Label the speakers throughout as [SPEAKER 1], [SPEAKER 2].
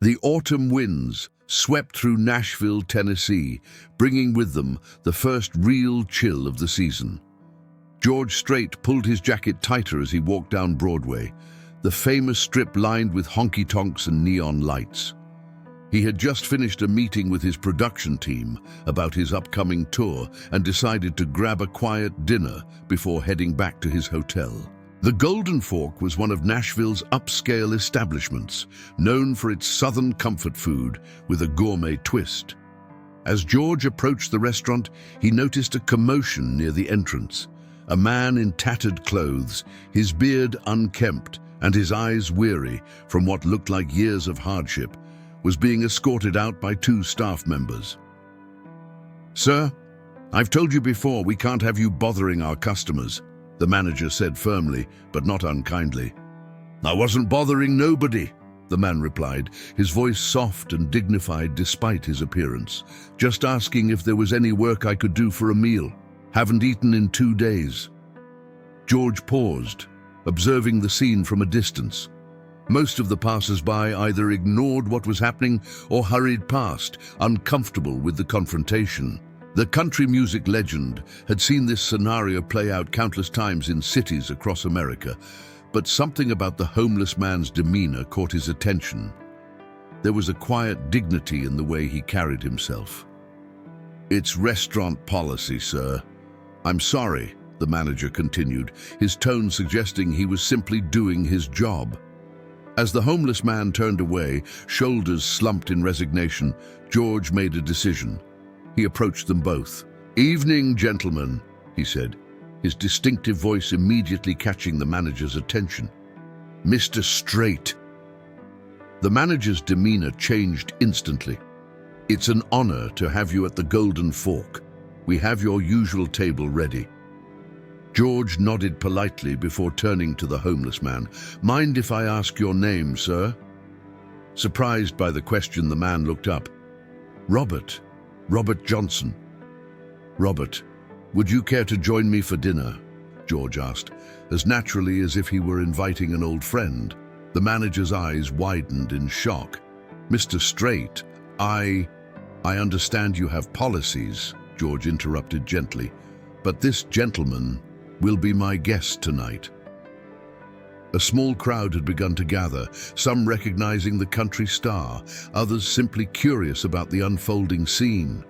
[SPEAKER 1] The autumn winds swept through Nashville, Tennessee, bringing with them the first real chill of the season. George Strait pulled his jacket tighter as he walked down Broadway, the famous strip lined with honky-tonks and neon lights. He had just finished a meeting with his production team about his upcoming tour and decided to grab a quiet dinner before heading back to his hotel. The Golden Fork was one of Nashville's upscale establishments, known for its southern comfort food with a gourmet twist. As George approached the restaurant, he noticed a commotion near the entrance. A man in tattered clothes, his beard unkempt and his eyes weary from what looked like years of hardship, was being escorted out by two staff members. "Sir, I've told you before we can't have you bothering our customers," the manager said firmly, but not unkindly. "I wasn't bothering nobody," the man replied, his voice soft and dignified despite his appearance. "Just asking if there was any work I could do for a meal. Haven't eaten in 2 days." George paused, observing the scene from a distance. Most of the passers-by either ignored what was happening or hurried past, uncomfortable with the confrontation. The country music legend had seen this scenario play out countless times in cities across America, but something about the homeless man's demeanor caught his attention. There was a quiet dignity in the way he carried himself. "It's restaurant policy, sir. I'm sorry," the manager continued, his tone suggesting he was simply doing his job. As the homeless man turned away, shoulders slumped in resignation, George made a decision. He approached them both. "Evening, gentlemen," he said, his distinctive voice immediately catching the manager's attention. "Mr. Strait." The manager's demeanor changed instantly. "It's an honor to have you at the Golden Fork. We have your usual table ready." George nodded politely before turning to the homeless man. "Mind if I ask your name, sir?" Surprised by the question, the man looked up. Robert Johnson." "Robert, would you care to join me for dinner?" George asked, as naturally as if he were inviting an old friend. The manager's eyes widened in shock. "Mr. Strait, I understand you have policies," George interrupted gently, "but this gentleman will be my guest tonight." A small crowd had begun to gather, some recognizing the country star, others simply curious about the unfolding scene.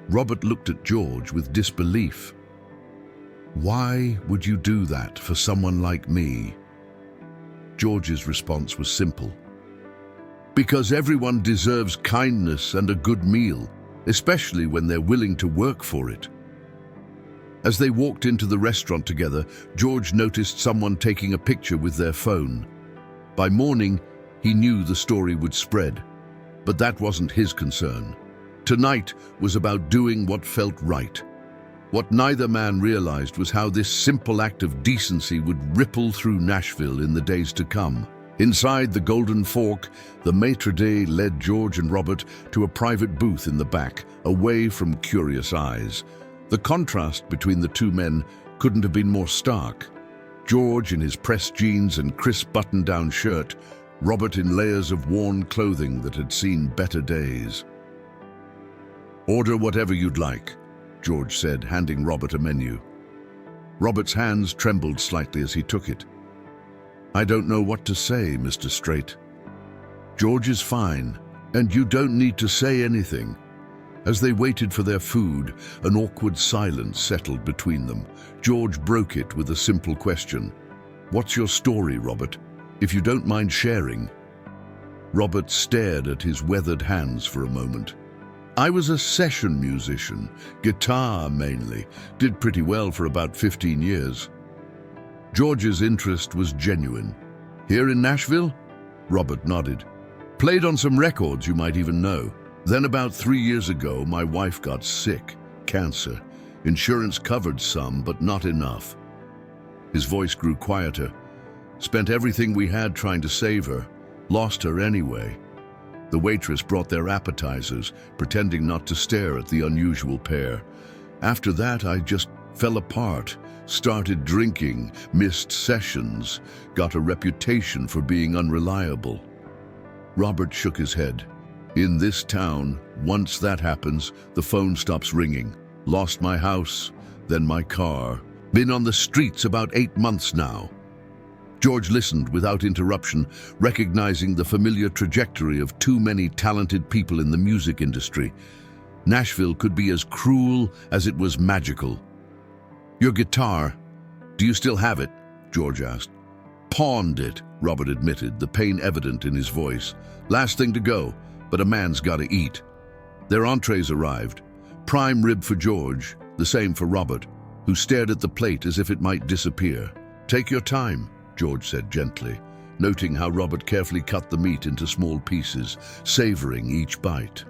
[SPEAKER 1] Robert looked at George with disbelief. "Why would you do that for someone like me?" George's response was simple. "Because everyone deserves kindness and a good meal, especially when they're willing to work for it." As they walked into the restaurant together, George noticed someone taking a picture with their phone. By morning, he knew the story would spread, but that wasn't his concern. Tonight was about doing what felt right. What neither man realized was how this simple act of decency would ripple through Nashville in the days to come. Inside the Golden Fork, the maitre d' led George and Robert to a private booth in the back, away from curious eyes. The contrast between the two men couldn't have been more stark. George in his pressed jeans and crisp button-down shirt, Robert in layers of worn clothing that had seen better days. "Order whatever you'd like," George said, handing Robert a menu. Robert's hands trembled slightly as he took it. "I don't know what to say, Mr. Strait." "George is fine, and you don't need to say anything." As they waited for their food, an awkward silence settled between them. George broke it with a simple question. "What's your story, Robert, if you don't mind sharing?" Robert stared at his weathered hands for a moment. "I was a session musician, guitar mainly, did pretty well for about 15 years. George's interest was genuine. "Here in Nashville?" Robert nodded. "Played on some records you might even know. Then about 3 years ago, my wife got sick, cancer. Insurance covered some, but not enough." His voice grew quieter. "Spent everything we had trying to save her. Lost her anyway." The waitress brought their appetizers, pretending not to stare at the unusual pair. "After that, I just fell apart. Started drinking, missed sessions, got a reputation for being unreliable." Robert shook his head. In this town, once that happens, the phone stops ringing. Lost my house, then my car. Been on the streets about 8 months now. George listened without interruption, recognizing the familiar trajectory of too many talented people in the music industry. Nashville could be as cruel as it was magical. Your guitar, do you still have it? George asked. Pawned it, Robert admitted, the pain evident in his voice. Last thing to go, but a man's gotta eat. Their entrees arrived. Prime rib for George, the same for Robert, who stared at the plate as if it might disappear. Take your time, George said gently, noting how Robert carefully cut the meat into small pieces, savoring each bite.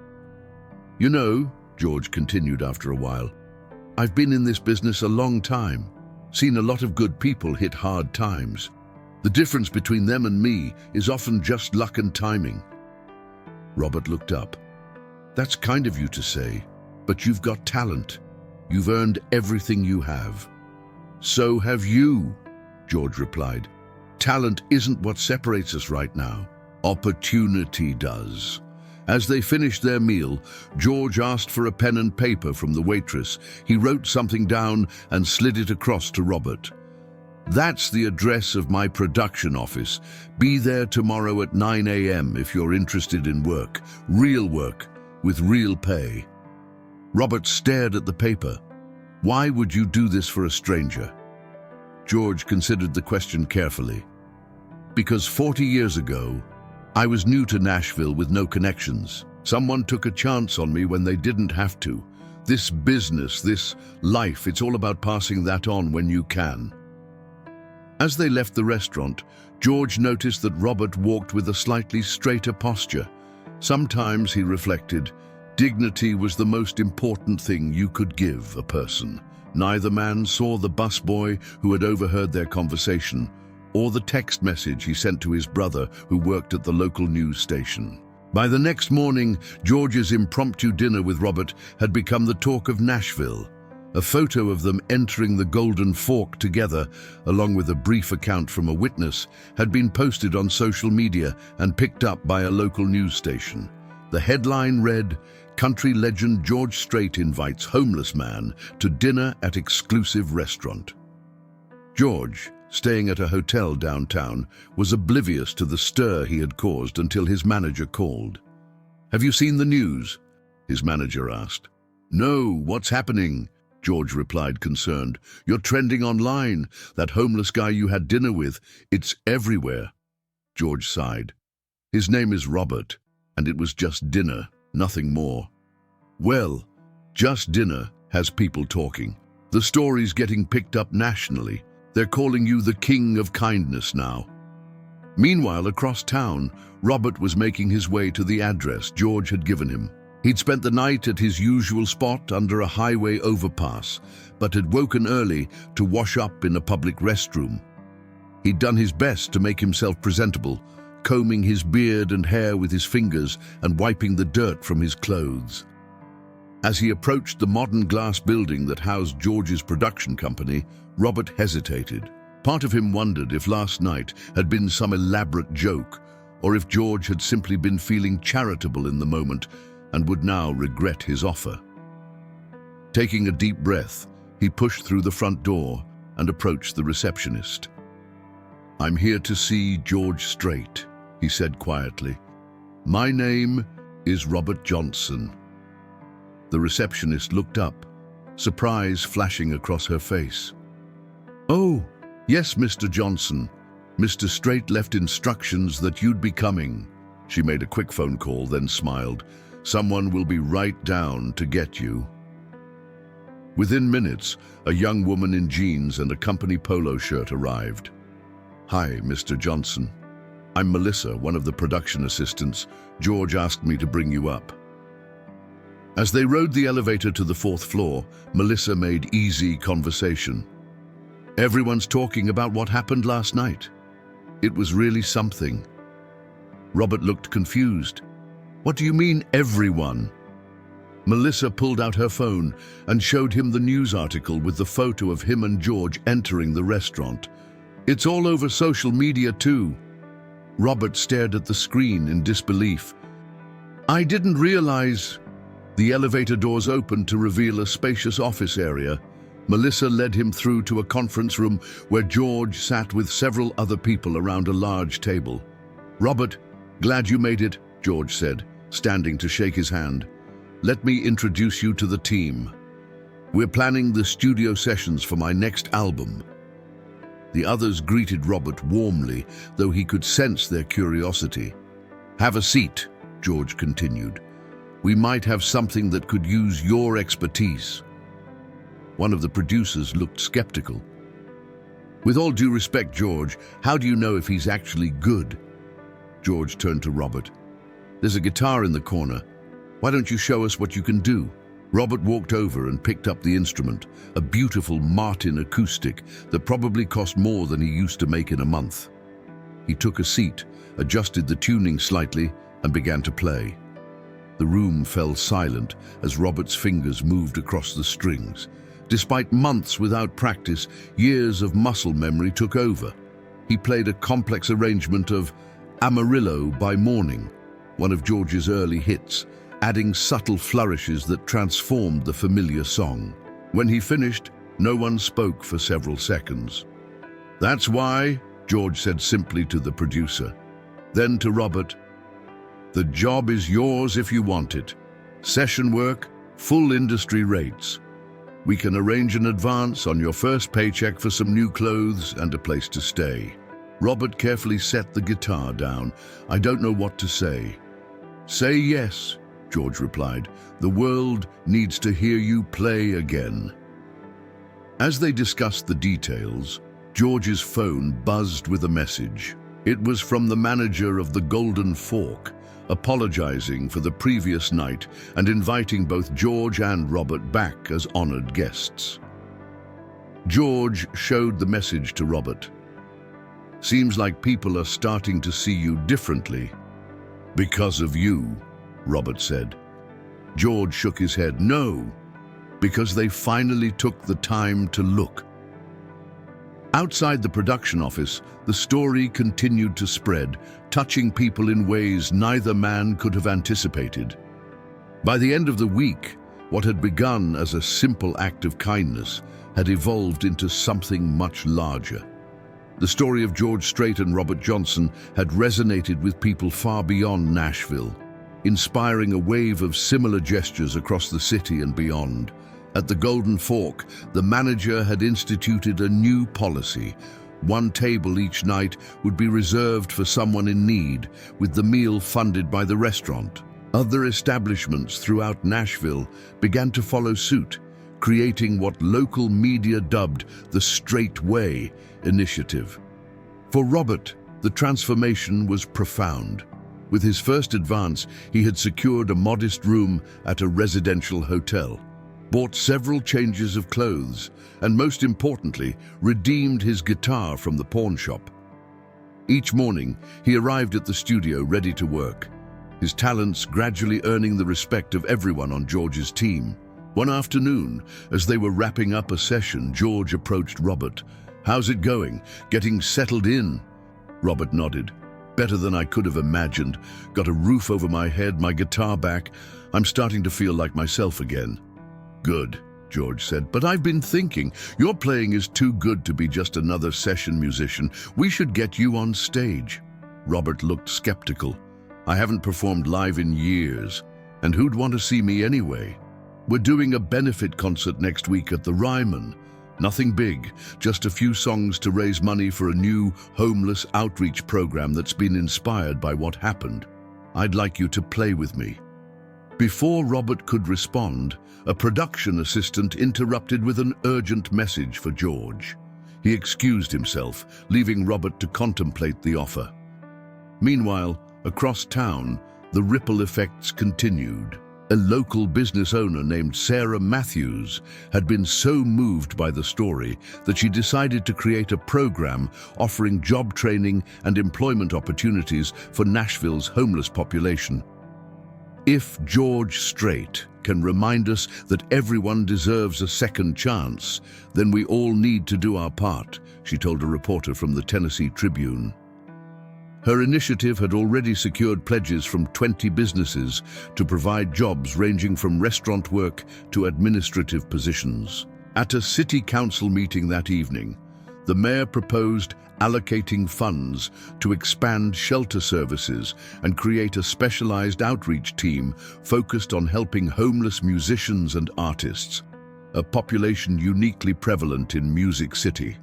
[SPEAKER 1] You know, George continued after a while, I've been in this business a long time, seen a lot of good people hit hard times. The difference between them and me is often just luck and timing. Robert looked up. That's kind of you to say, but you've got talent. You've earned everything you have. So have you, George replied. Talent isn't what separates us right now. Opportunity does. As they finished their meal, George asked for a pen and paper from the waitress. He wrote something down and slid it across to Robert. That's the address of my production office. Be there tomorrow at 9 a.m. if you're interested in work, with real pay. Robert stared at the paper. Why would you do this for a stranger? George considered the question carefully. Because 40 years ago, I was new to Nashville with no connections. Someone took a chance on me when they didn't have to. This business, this life, it's all about passing that on when you can. As they left the restaurant, George noticed that Robert walked with a slightly straighter posture. Sometimes, he reflected, dignity was the most important thing you could give a person. Neither man saw the busboy who had overheard their conversation, or the text message he sent to his brother who worked at the local news station. By the next morning, George's impromptu dinner with Robert had become the talk of Nashville. A photo of them entering the Golden Fork together, along with a brief account from a witness, had been posted on social media and picked up by a local news station. The headline read, Country legend George Strait invites homeless man to dinner at exclusive restaurant. George, staying at a hotel downtown, was oblivious to the stir he had caused until his manager called. Have you seen the news? His manager asked. No, what's happening? George replied, concerned. You're trending online. That homeless guy you had dinner with, it's everywhere. George sighed. His name is Robert, and it was just dinner, nothing more. Well, just dinner has people talking. The story's getting picked up nationally. They're calling you the king of kindness now. Meanwhile, across town, Robert was making his way to the address George had given him. He'd spent the night at his usual spot under a highway overpass, but had woken early to wash up in a public restroom. He'd done his best to make himself presentable, combing his beard and hair with his fingers and wiping the dirt from his clothes. As he approached the modern glass building that housed George's production company, Robert hesitated. Part of him wondered if last night had been some elaborate joke, or if George had simply been feeling charitable in the moment and would now regret his offer. Taking a deep breath, he pushed through the front door and approached the receptionist. I'm here to see George Strait, he said quietly. My name is Robert Johnson. The receptionist looked up, surprise flashing across her face. Oh, yes, Mr. Johnson. Mr. Strait left instructions that you'd be coming. She made a quick phone call, then smiled. Someone will be right down to get you. Within minutes, a young woman in jeans and a company polo shirt arrived. Hi, Mr. Johnson. I'm Melissa, one of the production assistants. George asked me to bring you up. As they rode the elevator to the 4th floor, Melissa made easy conversation. Everyone's talking about what happened last night. It was really something. Robert looked confused. What do you mean, everyone? Melissa pulled out her phone and showed him the news article with the photo of him and George entering the restaurant. It's all over social media too. Robert stared at the screen in disbelief. "I didn't realize." The elevator doors opened to reveal a spacious office area. Melissa led him through to a conference room where George sat with several other people around a large table. "Robert, glad you made it," George said, standing to shake his hand. "Let me introduce you to the team. We're planning the studio sessions for my next album." The others greeted Robert warmly, though he could sense their curiosity. "Have a seat," George continued. "We might have something that could use your expertise." One of the producers looked skeptical. "With all due respect, George, how do you know if he's actually good?" George turned to Robert. "There's a guitar in the corner. Why don't you show us what you can do?" Robert walked over and picked up the instrument, a beautiful Martin acoustic that probably cost more than he used to make in a month. He took a seat, adjusted the tuning slightly, and began to play. The room fell silent as Robert's fingers moved across the strings. Despite months without practice, years of muscle memory took over. He played a complex arrangement of Amarillo by Morning, one of George's early hits, adding subtle flourishes that transformed the familiar song. When he finished, no one spoke for several seconds. "That's why," George said simply to the producer. Then to Robert, "The job is yours if you want it. Session work, full industry rates. We can arrange an advance on your first paycheck for some new clothes and a place to stay." Robert carefully set the guitar down. "I don't know what to say." "Say yes," George replied. "The world needs to hear you play again." As they discussed the details, George's phone buzzed with a message. It was from the manager of the Golden Fork, apologizing for the previous night and inviting both George and Robert back as honored guests. George showed the message to Robert. "Seems like people are starting to see you differently." "Because of you," Robert said. George shook his head. "No, because they finally took the time to look." Outside the production office, the story continued to spread, touching people in ways neither man could have anticipated. By the end of the week, what had begun as a simple act of kindness had evolved into something much larger. The story of George Strait and Robert Johnson had resonated with people far beyond Nashville, inspiring a wave of similar gestures across the city and beyond. At the Golden Fork, the manager had instituted a new policy. One table each night would be reserved for someone in need, with the meal funded by the restaurant. Other establishments throughout Nashville began to follow suit, creating what local media dubbed the Strait Way initiative. For Robert, the transformation was profound. With his first advance, he had secured a modest room at a residential hotel, bought several changes of clothes, and most importantly, redeemed his guitar from the pawn shop. Each morning, he arrived at the studio ready to work, his talents gradually earning the respect of everyone on George's team. One afternoon, as they were wrapping up a session, George approached Robert. "How's it going? Getting settled in?" Robert nodded. "Better than I could have imagined. Got a roof over my head, my guitar back. I'm starting to feel like myself again." "Good," George said, "but I've been thinking, your playing is too good to be just another session musician. We should get you on stage." Robert looked skeptical. "I haven't performed live in years, and who'd want to see me anyway? We're doing a benefit concert next week at the Ryman. Nothing big, just a few songs to raise money for a new homeless outreach program that's been inspired by what happened. I'd like you to play with me." Before Robert could respond, a production assistant interrupted with an urgent message for George. He excused himself, leaving Robert to contemplate the offer. Meanwhile, across town, the ripple effects continued. A local business owner named Sarah Matthews had been so moved by the story that she decided to create a program offering job training and employment opportunities for Nashville's homeless population. "If George Strait can remind us that everyone deserves a second chance, then we all need to do our part," she told a reporter from the Tennessee Tribune. Her initiative had already secured pledges from 20 businesses to provide jobs ranging from restaurant work to administrative positions. At a city council meeting that evening, the mayor proposed allocating funds to expand shelter services and create a specialized outreach team focused on helping homeless musicians and artists, a population uniquely prevalent in Music City.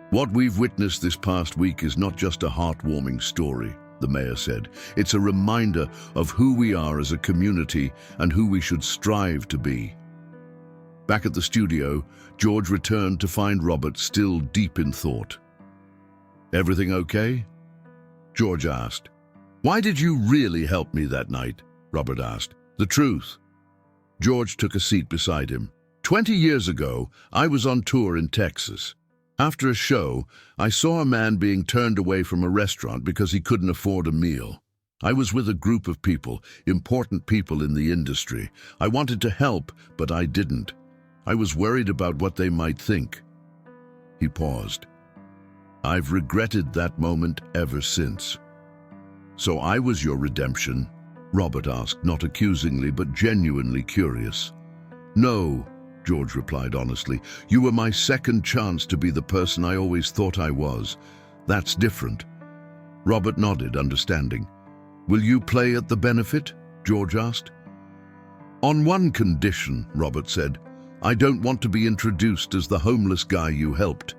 [SPEAKER 1] What we've witnessed this past week is not just a heartwarming story, the mayor said. It's a reminder of who we are as a community and who we should strive to be. Back at the studio, George returned to find Robert still deep in thought. "Everything okay?" George asked. "Why did you really help me that night?" Robert asked. "The truth." George took a seat beside him. 20 years ago, I was on tour in Texas. After a show, I saw a man being turned away from a restaurant because he couldn't afford a meal. I was with a group of people, important people in the industry. I wanted to help, but I didn't. I was worried about what they might think. He paused. "I've regretted that moment ever since." "So I was your redemption?" Robert asked, not accusingly, but genuinely curious. "No," George replied honestly. "You were my second chance to be the person I always thought I was. That's different." Robert nodded, understanding. "Will you play at the benefit?" George asked. "On one condition," Robert said. "I don't want to be introduced as the homeless guy you helped.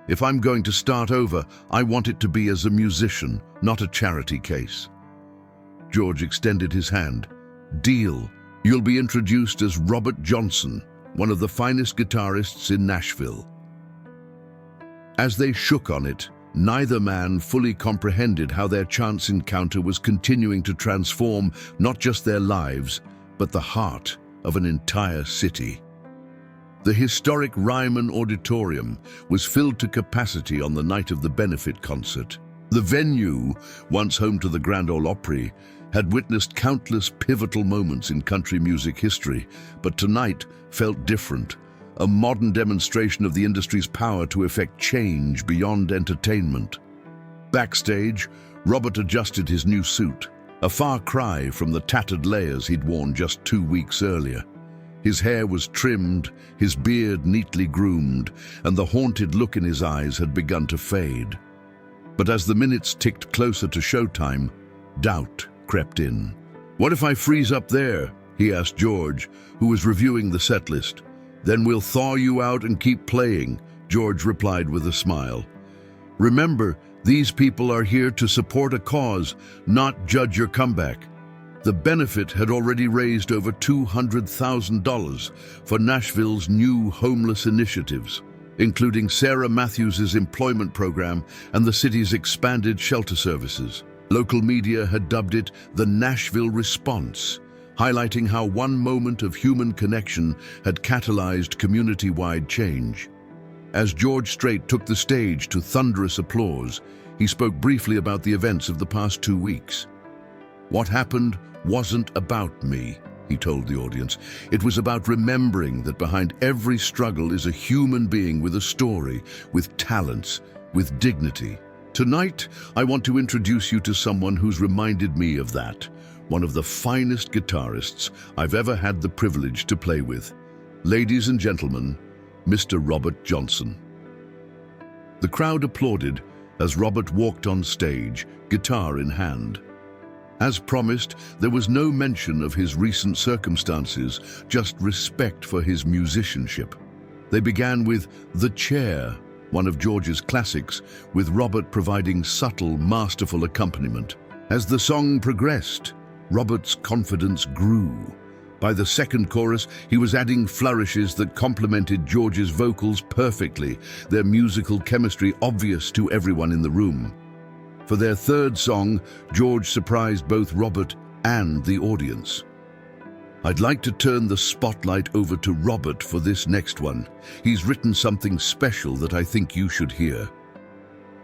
[SPEAKER 1] If I'm going to start over, I want it to be as a musician, not a charity case." George extended his hand. "Deal. You'll be introduced as Robert Johnson, one of the finest guitarists in Nashville." As they shook on it, neither man fully comprehended how their chance encounter was continuing to transform not just their lives, but the heart of an entire city. The historic Ryman Auditorium was filled to capacity on the night of the benefit concert. The venue, once home to the Grand Ole Opry, had witnessed countless pivotal moments in country music history, but tonight felt different, a modern demonstration of the industry's power to effect change beyond entertainment. Backstage, Robert adjusted his new suit, a far cry from the tattered layers he'd worn just 2 weeks earlier. His hair was trimmed, his beard neatly groomed, and the haunted look in his eyes had begun to fade. But as the minutes ticked closer to showtime, doubt crept in. "What if I freeze up there?" he asked George, who was reviewing the set list. "Then we'll thaw you out and keep playing," George replied with a smile. "Remember, these people are here to support a cause, not judge your comeback." The benefit had already raised over $200,000 for Nashville's new homeless initiatives, including Sarah Matthews's employment program and the city's expanded shelter services. Local media had dubbed it the Nashville Response, highlighting how one moment of human connection had catalyzed community-wide change. As George Strait took the stage to thunderous applause, he spoke briefly about the events of the past 2 weeks. "What happened wasn't about me," he told the audience. "It was about remembering that behind every struggle is a human being with a story, with talents, with dignity. Tonight, I want to introduce you to someone who's reminded me of that, one of the finest guitarists I've ever had the privilege to play with. Ladies and gentlemen, Mr. Robert Johnson." The crowd applauded as Robert walked on stage, guitar in hand. As promised, there was no mention of his recent circumstances, just respect for his musicianship. They began with "The Chair," one of George's classics, with Robert providing subtle, masterful accompaniment. As the song progressed, Robert's confidence grew. By the second chorus, he was adding flourishes that complemented George's vocals perfectly, their musical chemistry obvious to everyone in the room. For their third song, George surprised both Robert and the audience. "I'd like to turn the spotlight over to Robert for this next one. He's written something special that I think you should hear."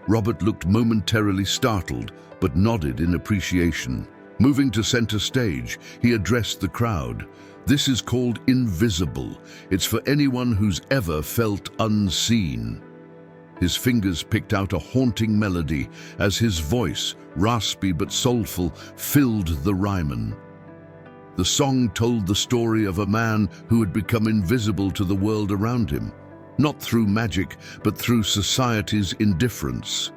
[SPEAKER 1] Robert looked momentarily startled, but nodded in appreciation. Moving to center stage, he addressed the crowd. "This is called Invisible. It's for anyone who's ever felt unseen." His fingers picked out a haunting melody as his voice, raspy but soulful, filled the Ryman. The song told the story of a man who had become invisible to the world around him, not through magic, but through society's indifference.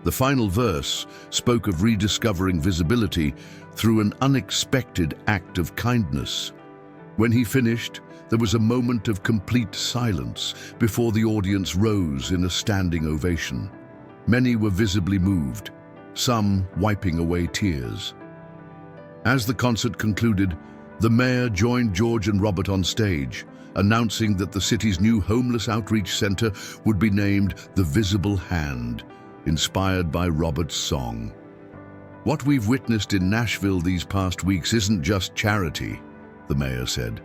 [SPEAKER 1] The final verse spoke of rediscovering visibility through an unexpected act of kindness. When he finished, there was a moment of complete silence before the audience rose in a standing ovation. Many were visibly moved, some wiping away tears. As the concert concluded, the mayor joined George and Robert on stage, announcing that the city's new homeless outreach center would be named The Visible Hand, inspired by Robert's song. What we've witnessed in Nashville these past weeks isn't just charity, the mayor said.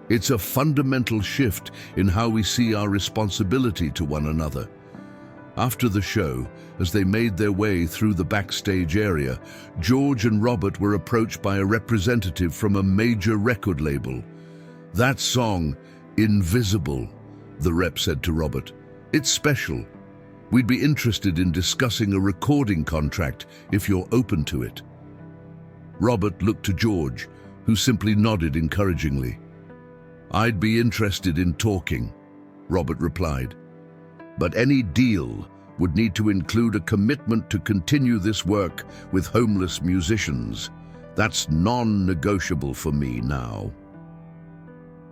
[SPEAKER 1] It's a fundamental shift in how we see our responsibility to one another. After the show, as they made their way through the backstage area, George and Robert were approached by a representative from a major record label. "That song, Invisible," the rep said to Robert. "It's special. We'd be interested in discussing a recording contract if you're open to it." Robert looked to George, who simply nodded encouragingly. "I'd be interested in talking," Robert replied. "But any deal would need to include a commitment to continue this work with homeless musicians. That's non-negotiable for me now."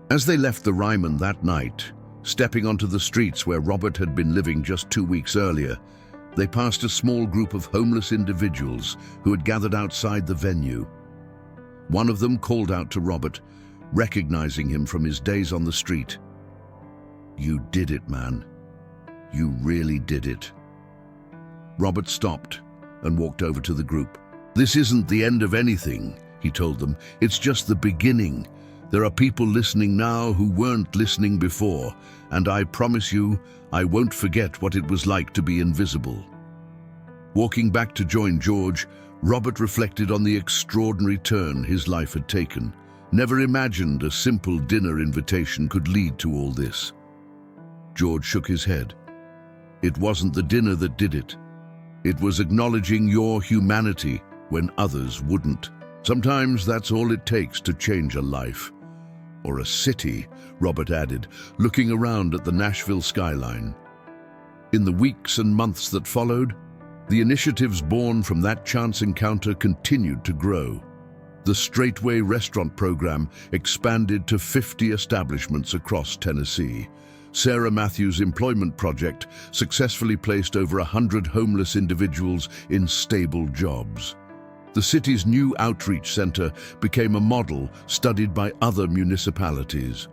[SPEAKER 1] As they left the Ryman that night, stepping onto the streets where Robert had been living just 2 weeks earlier, they passed a small group of homeless individuals who had gathered outside the venue. One of them called out to Robert, recognizing him from his days on the street. "You did it, man. You really did it." Robert stopped and walked over to the group. "This isn't the end of anything," he told them. "It's just the beginning. There are people listening now who weren't listening before, and I promise you, I won't forget what it was like to be invisible." Walking back to join George, Robert reflected on the extraordinary turn his life had taken. Never imagined a simple dinner invitation could lead to all this. George shook his head. "It wasn't the dinner that did it. It was acknowledging your humanity when others wouldn't. Sometimes that's all it takes to change a life." "Or a city," Robert added, looking around at the Nashville skyline. In the weeks and months that followed, the initiatives born from that chance encounter continued to grow. The Strait restaurant program expanded to 50 establishments across Tennessee. Sarah Matthews' employment project successfully placed over 100 homeless individuals in stable jobs. The city's new outreach center became a model studied by other municipalities.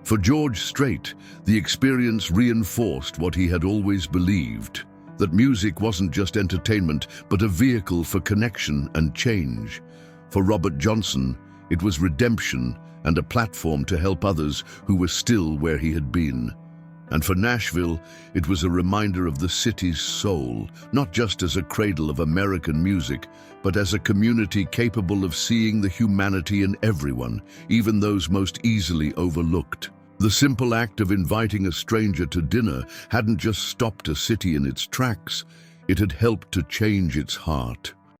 [SPEAKER 1] For George Strait, the experience reinforced what he had always believed, that music wasn't just entertainment, but a vehicle for connection and change. For Robert Johnson, it was redemption and a platform to help others who were still where he had been. And for Nashville, it was a reminder of the city's soul, not just as a cradle of American music, but as a community capable of seeing the humanity in everyone, even those most easily overlooked. The simple act of inviting a stranger to dinner hadn't just stopped a city in its tracks, it had helped to change its heart.